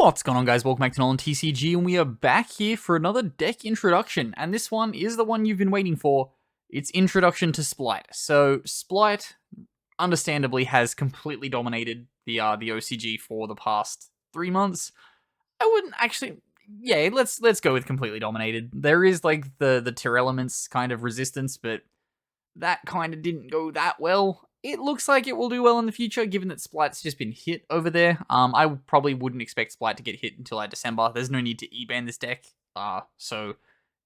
What's going on, guys? Welcome back to NolanTCG, and we are back here for another deck introduction, and this one is the one you've been waiting for. It's Introduction to Splight. So, Splight, understandably, has completely dominated the OCG for the past 3 months. I wouldn't actually... Yeah, let's go with completely dominated. There is, like, the Tier Elements kind of resistance, but that kind of didn't go that well. It looks like it will do well in the future, given that Splight's just been hit over there. I probably wouldn't expect Splight to get hit until December. There's no need to E-ban this deck. So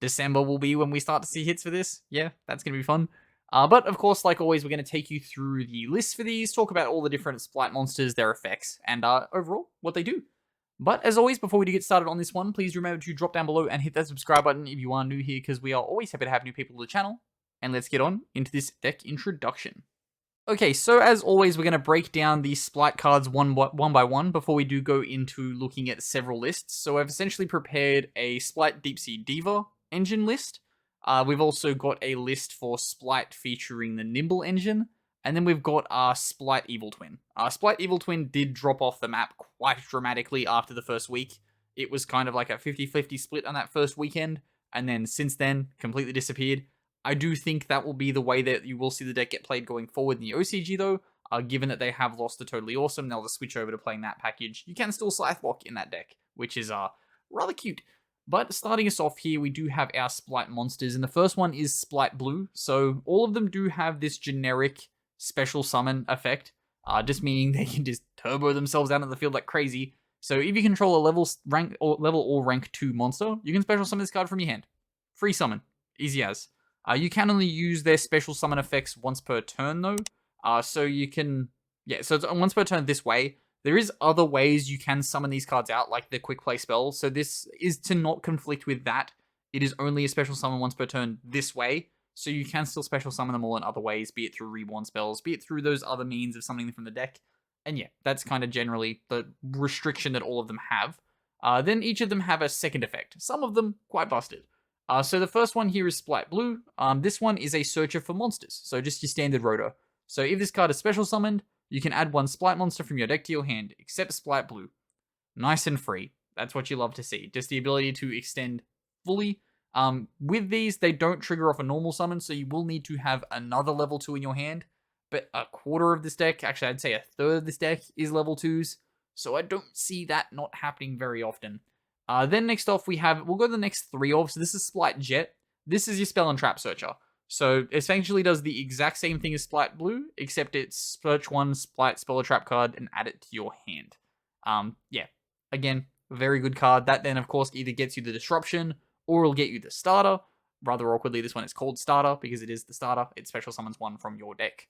December will be when we start to see hits for this. Yeah, that's going to be fun. But of course, like always, we're going to take you through the list for these, talk about all the different Splight monsters, their effects, and overall, what they do. But as always, before we do get started on this one, please remember to drop down below and hit that subscribe button if you are new here, because we are always happy to have new people to the channel. And let's get on into this deck introduction. Okay, so as always, we're going to break down the Splight cards one by one before we do go into looking at several lists. So I've essentially prepared a Splight Deep Sea Diva engine list. We've also got a list for Splight featuring the Nimble engine. And then we've got our Splight Evil Twin. Splight Evil Twin did drop off the map quite dramatically after the first week. It was kind of like a 50-50 split on that first weekend. And then since then, completely disappeared. I do think that will be the way that you will see the deck get played going forward in the OCG, though. Given that they have lost the Totally Awesome, they'll just switch over to playing that package. You can still Scythe Block in that deck, which is rather cute. But starting us off here, we do have our Splight monsters, and the first one is Splight Blue. So all of them do have this generic special summon effect, just meaning they can just turbo themselves out of the field like crazy. So if you control a level or rank 2 monster, you can special summon this card from your hand. Free summon. Easy as. You can only use their special summon effects once per turn, though. So you can... Yeah, so it's once per turn this way. There is other ways you can summon these cards out, like the quick play spell. So this is to not conflict with that. It is only a special summon once per turn this way. So you can still special summon them all in other ways, be it through reborn spells, be it through those other means of summoning them from the deck. And yeah, that's kind of generally the restriction that all of them have. Then each of them have a second effect. Some of them quite busted. So the first one here is Splight Blue. This one is a searcher for monsters, so just your standard rotor. So if this card is special summoned, you can add one Splight monster from your deck to your hand, except Splight Blue. Nice and free. That's what you love to see. Just the ability to extend fully. With these, they don't trigger off a normal summon, so you will need to have another level 2 in your hand. But a quarter of this deck, actually I'd say a third of this deck, is level 2s. So I don't see that not happening very often. Then next off we'll go to the next 3 off. So this is Splight Jet. This is your Spell and Trap Searcher. So it essentially does the exact same thing as Splight Blue, except it's search one Splight Spell or Trap card and add it to your hand. Yeah, again, very good card. That then of course either gets you the Disruption or it'll get you the Starter. Rather awkwardly, this one is called Starter because it is the Starter. It special summons one from your deck.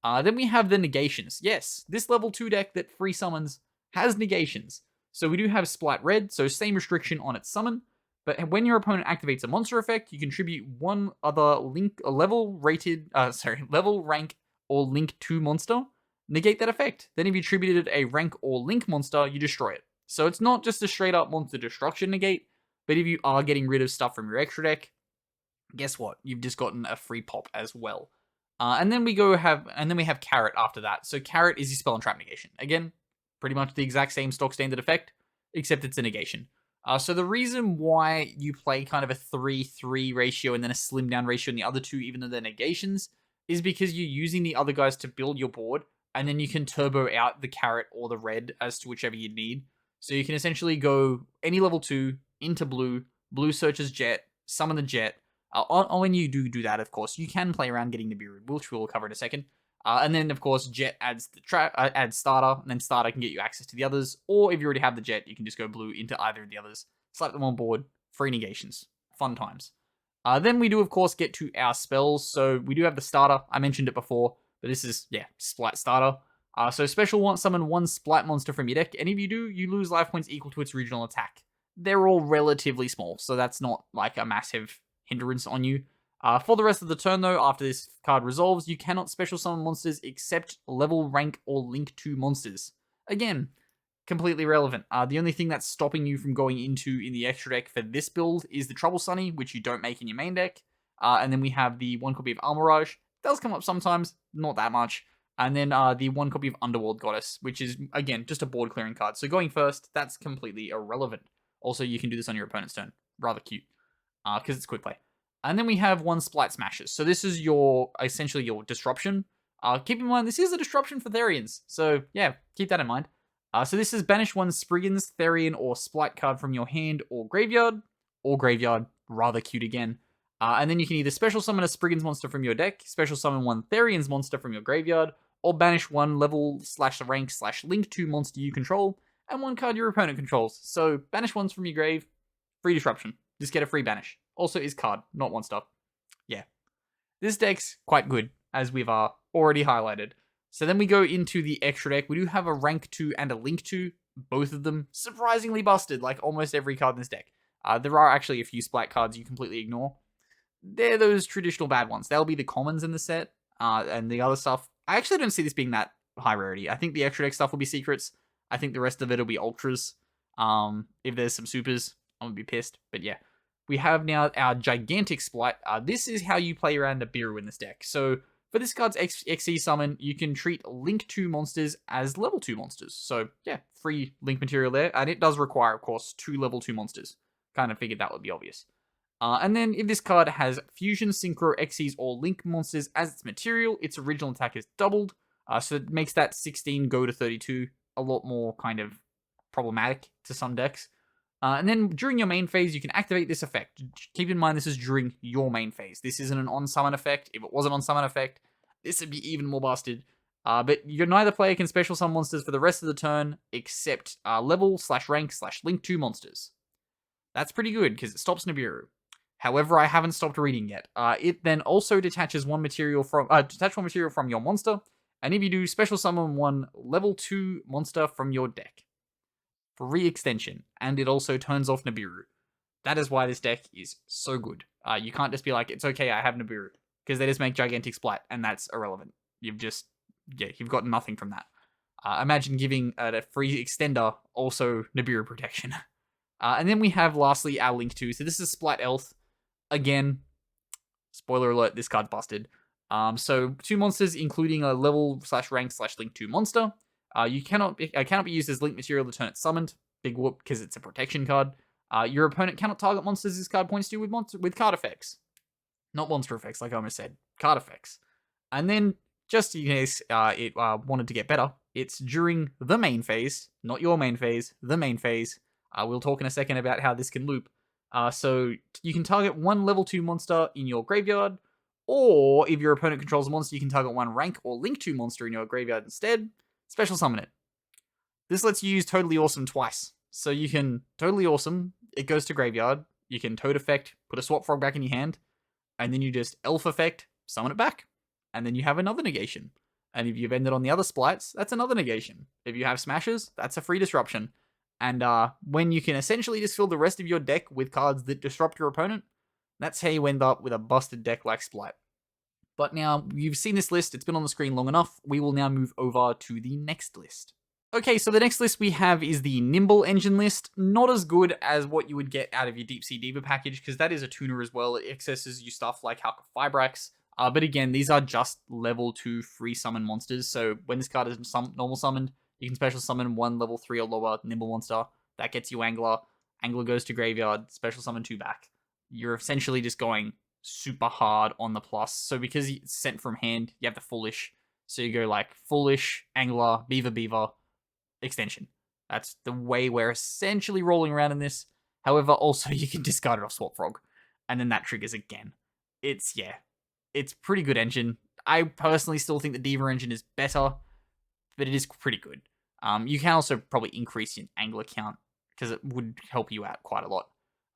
Then we have the Negations. Yes, this level 2 deck that free summons has Negations. So we do have Splight Red, so same restriction on its summon, but when your opponent activates a monster effect, you contribute one other level rank or link 2 monster, negate that effect. Then if you attributed a rank or link monster, you destroy it. So it's not just a straight up monster destruction negate, but if you are getting rid of stuff from your extra deck, guess what? You've just gotten a free pop as well. And then we have Carrot after that. So Carrot is your Spell and Trap negation. Again, pretty much the exact same stock standard effect, except it's a negation. So the reason why you play kind of a 3-3 ratio and then a slim down ratio in the other two, even though they're negations, is because you're using the other guys to build your board, and then you can turbo out the Carrot or the Red as to whichever you need. So you can essentially go any level 2 into Blue, Blue searches Jet, summon the Jet. When you do that, of course, you can play around getting the Beerwood, which we'll cover in a second. And then, of course, Jet adds adds Starter, and then Starter can get you access to the others. Or if you already have the Jet, you can just go Blue into either of the others, slap them on board, free negations. Fun times. Then we do, of course, get to our spells. So we do have the Starter. I mentioned it before, but this is, yeah, Splight Starter. So special summon one Splight monster from your deck, and if you do, you lose life points equal to its regional attack. They're all relatively small, so that's not like a massive hindrance on you. For the rest of the turn, though, after this card resolves, you cannot special summon monsters except level, rank, or link 2 monsters. Again, completely irrelevant. The only thing that's stopping you from going in the extra deck for this build is the Trouble Sunny, which you don't make in your main deck. And then we have the one copy of Almirage. It does come up sometimes, not that much. And then the 1 copy of Underworld Goddess, which is, again, just a board clearing card. So going first, that's completely irrelevant. Also, you can do this on your opponent's turn. Rather cute, because it's quick play. And then we have 1 Splight Smashes. So this is essentially your disruption. Keep in mind, this is a disruption for Therians. So yeah, keep that in mind. So this is banish 1 Spriggans, Therian, or Splight card from your hand or graveyard. Rather cute again. And then you can either special summon a Spriggans monster from your deck, special summon 1 Therian's monster from your graveyard, or banish 1 level/rank/link 2 monster you control, and 1 card your opponent controls. So banish 1s from your grave, free disruption. Just get a free banish. Also is card, not monster. Yeah. This deck's quite good, as we've already highlighted. So then we go into the extra deck. We do have a rank 2 and a link 2. Both of them surprisingly busted, like almost every card in this deck. There are actually a few Splat cards you completely ignore. They're those traditional bad ones. They'll be the commons in the set, and the other stuff. I actually don't see this being that high rarity. I think the extra deck stuff will be secrets. I think the rest of it will be ultras. If there's some supers, I'm gonna be pissed. But yeah, we have now our gigantic Splight. This is how you play around Nibiru in this deck. So for this card's XE summon, you can treat Link 2 monsters as level 2 monsters. So yeah, free Link material there. And it does require, of course, 2 level 2 monsters. Kind of figured that would be obvious. And then if this card has Fusion, Synchro, Xyz, or Link monsters as its material, its original attack is doubled. So it makes that 16 go to 32 a lot more kind of problematic to some decks. And then during your main phase, you can activate this effect. Keep in mind this is during your main phase. This isn't an on-summon effect. If it was an on-summon effect, this would be even more busted. But neither player can special summon monsters for the rest of the turn except level/rank/link 2 monsters. That's pretty good because it stops Nibiru. However, I haven't stopped reading yet. It then also detaches one material from your monster, and if you do, special summon 1 level 2 monster from your deck. Free extension, and it also turns off Nibiru. That is why this deck is so good. You can't just be like, it's okay, I have Nibiru, because they just make gigantic Splat, and that's irrelevant. You've got nothing from that. Imagine giving a free extender also Nibiru protection. And then we have lastly our Link 2. So this is Splat Elf. Again, spoiler alert, this card's busted. So 2 monsters, including a level/rank/link 2 monster. You cannot be used as link material the turn it's summoned. Big whoop, because it's a protection card. Your opponent cannot target monsters this card points to with card effects. Not monster effects, like I almost said. Card effects. And then, just in case it wanted to get better, it's during the main phase, not your main phase, the main phase. We'll talk in a second about how this can loop. So you can target 1 level 2 monster in your graveyard, or if your opponent controls a monster, you can target 1 rank or link 2 monster in your graveyard instead. Special summon it. This lets you use Totally Awesome twice. So you can Totally Awesome, it goes to graveyard, you can Toad effect, put a Swap Frog back in your hand, and then you just Elf effect, summon it back. And then you have another negation. And if you've ended on the other Splites, that's another negation. If you have Smashes, that's a free disruption. And when you can essentially just fill the rest of your deck with cards that disrupt your opponent, that's how you end up with a busted deck like Splight. But now, you've seen this list, it's been on the screen long enough, we will now move over to the next list. Okay, so the next list we have is the Nimble engine list. Not as good as what you would get out of your Deep Sea Diva package, because that is a tuner as well. It accesses you stuff like Hulk of Fibrax. But again, these are just level 2 free summon monsters, so when this card is normal summoned, you can special summon 1 level 3 or lower Nimble monster. That gets you Angler. Angler goes to graveyard, special summon 2 back. You're essentially just going super hard on the plus. So because it's sent from hand, you have the Foolish. So you go like Foolish, Angler, Beaver, extension. That's the way we're essentially rolling around in this. However, also you can discard it off Swap Frog. And then that triggers again. It's pretty good engine. I personally still think the Diva engine is better, but it is pretty good. You can also probably increase your Angler count, because it would help you out quite a lot.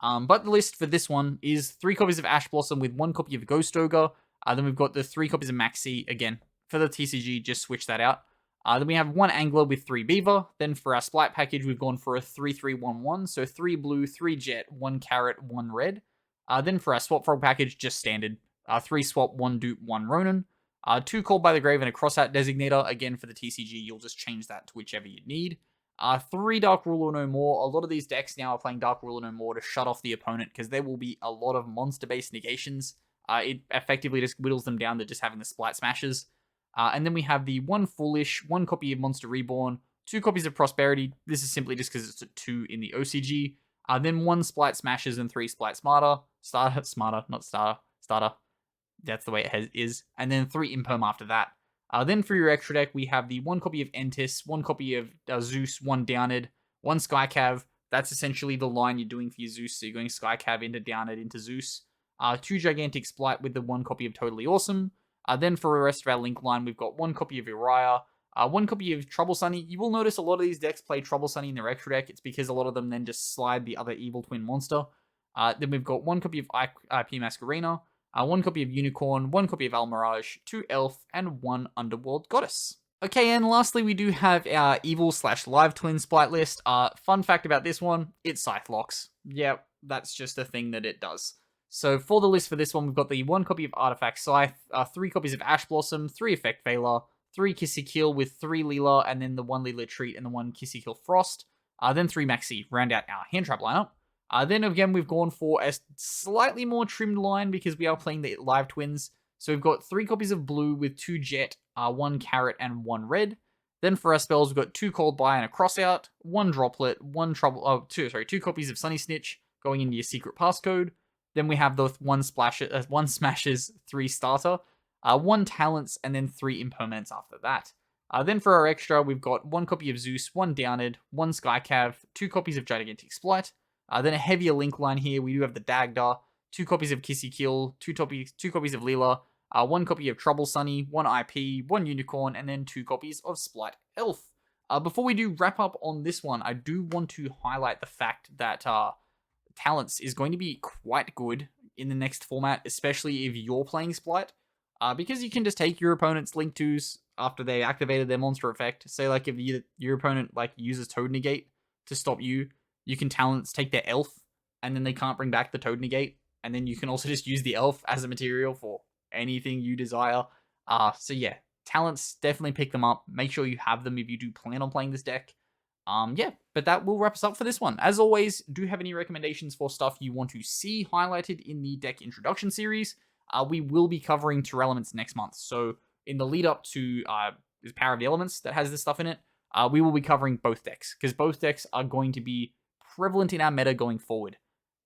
But the list for this one is 3 copies of Ash Blossom with 1 copy of Ghost Ogre. Then we've got the 3 copies of Maxi. Again, for the TCG, just switch that out. Then we have 1 Angler with 3 Beaver. Then for our Splight package, we've gone for a 3-3-1-1. So 3 blue, 3 jet, 1 carrot, 1 red. Then for our Swap Frog package, just standard. 3 swap, 1 dupe, 1 Ronin. 2 Called by the Grave and a Crossout Designator. Again, for the TCG, you'll just change that to whichever you need. 3 Dark Ruler No More. A lot of these decks now are playing Dark Ruler No More to shut off the opponent, because there will be a lot of monster-based negations. It effectively just whittles them down to just having the Splight Smashes. And then we have the 1 Foolish, 1 copy of Monster Reborn, 2 copies of Prosperity. This is simply just because it's a 2 in the OCG. Then 1 Splight Smashes and 3 Splight Starter. That's the way it is. And then 3 Imperm after that. Then for your extra deck, we have the 1 copy of Entis, 1 copy of Zeus, 1 Downed, 1 Skycav. That's essentially the line you're doing for your Zeus. So you're going Skycav into Downed into Zeus. 2 Gigantic Splight with the 1 copy of Totally Awesome. Then for the rest of our link line, we've got 1 copy of Uriah, 1 copy of Trouble Sunny. You will notice a lot of these decks play Trouble Sunny in their extra deck. It's because a lot of them then just slide the other Evil Twin monster. Then we've got 1 copy of IP Masquerena, 1 copy of Unicorn, 1 copy of Almirage, 2 Elf, and 1 Underworld Goddess. Okay, and lastly, we do have our Evil/Live Twin Splight list. Fun fact about this one, it Scythe locks. Yep, that's just a thing that it does. So for the list for this one, we've got the 1 copy of Artifact Scythe, 3 copies of Ash Blossom, 3 Effect Veiler, 3 Kissy Kill with 3 Leela, and then the 1 Leela Treat and the 1 Kissy Kill Frost. Then 3 Maxi, round out our hand trap lineup. Then again, we've gone for a slightly more trimmed line because we are playing the Live Twins. So we've got 3 copies of blue with 2 Jet, 1 Carrot, and 1 Red. Then for our spells, we've got 2 Cold Buy and a Crossout, 1 Droplet, 2 copies of Sunny Snitch going into your secret passcode. Then we have the 1 Smashes, 3 Starter, 1 Talents, and then 3 Impermanents after that. Then for our extra, we've got 1 copy of Zeus, 1 Downed, 1 Skycav, 2 copies of Gigantic Splight. Then a heavier link line here, we do have the Dagda, 2 copies of Kissy Kill, 2 copies of Leela, 1 copy of Trouble Sunny, 1 IP, 1 Unicorn, and then 2 copies of Splight Elf. Before we do wrap up on this one, I do want to highlight the fact that Talents is going to be quite good in the next format, especially if you're playing Splight, because you can just take your opponent's Link 2s after they activated their monster effect. Say like if your opponent like uses Toad Negate to stop you, you can Talents take their Elf, and then they can't bring back the Toad Negate, and then you can also just use the Elf as a material for anything you desire. So yeah, Talents, definitely pick them up. Make sure you have them if you do plan on playing this deck. Yeah, but that will wrap us up for this one. As always, do you have any recommendations for stuff you want to see highlighted in the deck introduction series? We will be covering Tearlaments next month. So in the lead up to Power of the Elements that has this stuff in it, we will be covering both decks, because both decks are going to be prevalent in our meta going forward.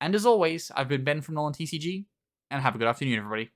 And as always, I've been Ben from NolanTCG, and have a good afternoon, everybody.